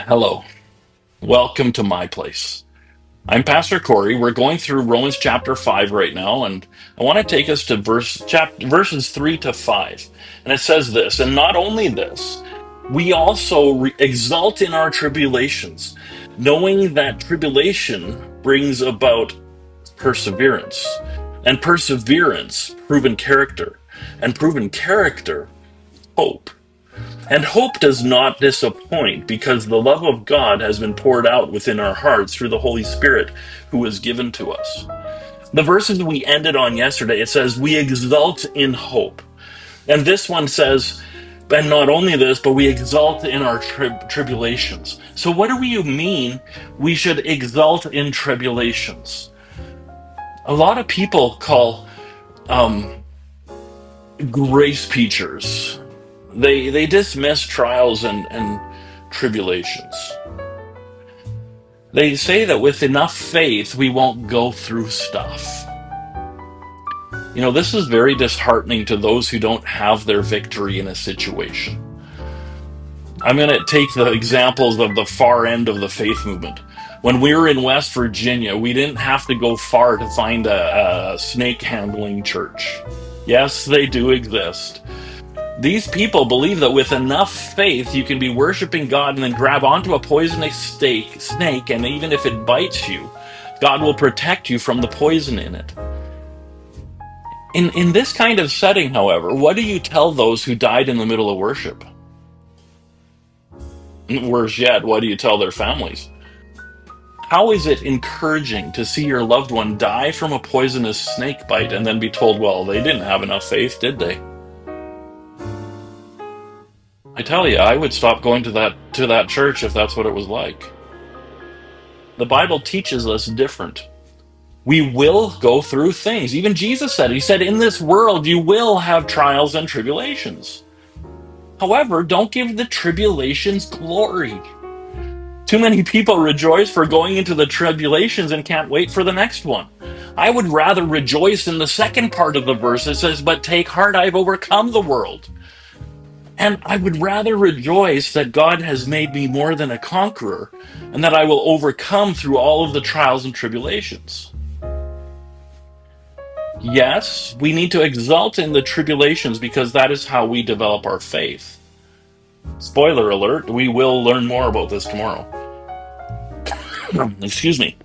Hello, welcome to my place. I'm Pastor Corey. We're going through Romans chapter 5 right now, and I want to take us to verses 3 to 5. And it says this, and not only this, we also exult in our tribulations, knowing that tribulation brings about perseverance, and perseverance, proven character, and proven character, hope. And hope does not disappoint because the love of God has been poured out within our hearts through the Holy Spirit who was given to us. The verses we ended on yesterday, it says, we exult in hope. And this one says, and not only this, but we exult in our tribulations. So what do you mean we should exult in tribulations? A lot of people call grace preachers. They dismiss trials and tribulations. They say that with enough faith, we won't go through stuff. You know, this is very disheartening to those who don't have their victory in a situation. I'm going to take the examples of the far end of the faith movement. When we were in West Virginia, we didn't have to go far to find a snake handling church. Yes, they do exist. These people believe that with enough faith, you can be worshiping God and then grab onto a poisonous snake, and even if it bites you, God will protect you from the poison in it. In this kind of setting, however, what do you tell those who died in the middle of worship? Worse yet, what do you tell their families? How is it encouraging to see your loved one die from a poisonous snake bite and then be told, well, they didn't have enough faith, did they? I tell you, I would stop going to that church if that's what it was like. The Bible teaches us different. We will go through things. Even Jesus said, he said, in this world you will have trials and tribulations. However, don't give the tribulations glory. Too many people rejoice for going into the tribulations and can't wait for the next one. I would rather rejoice in the second part of the verse. It says, but take heart, I've overcome the world. And I would rather rejoice that God has made me more than a conqueror and that I will overcome through all of the trials and tribulations. Yes, we need to exult in the tribulations because that is how we develop our faith. Spoiler alert, we will learn more about this tomorrow. Excuse me.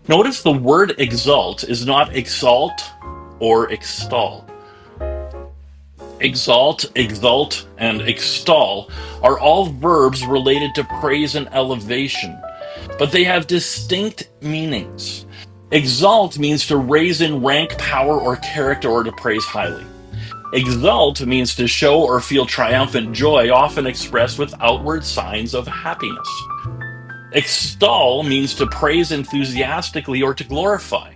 Notice the word exalt is not exalt or extol. Exalt, exult, and extol are all verbs related to praise and elevation, but they have distinct meanings. Exalt means to raise in rank, power, or character, or to praise highly. Exult means to show or feel triumphant joy, often expressed with outward signs of happiness. Extol means to praise enthusiastically or to glorify.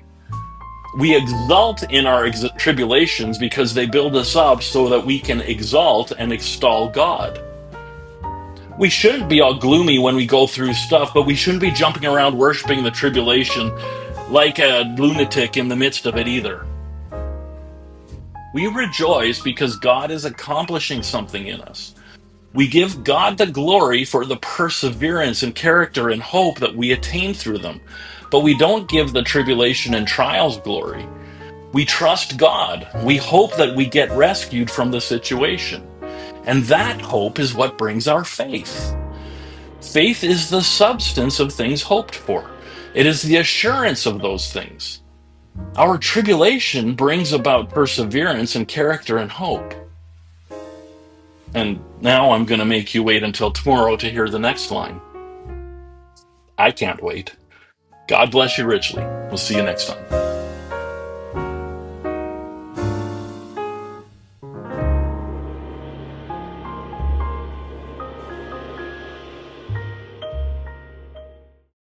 We exult in our tribulations because they build us up so that we can exalt and extol God. We shouldn't be all gloomy when we go through stuff, but we shouldn't be jumping around worshiping the tribulation like a lunatic in the midst of it either. We rejoice because God is accomplishing something in us. We give God the glory for the perseverance and character and hope that we attain through them, but we don't give the tribulation and trials glory. We trust God. We hope that we get rescued from the situation. And that hope is what brings our faith. Faith is the substance of things hoped for. It is the assurance of those things. Our tribulation brings about perseverance and character and hope. And now I'm going to make you wait until tomorrow to hear the next line. I can't wait. God bless you richly. We'll see you next time.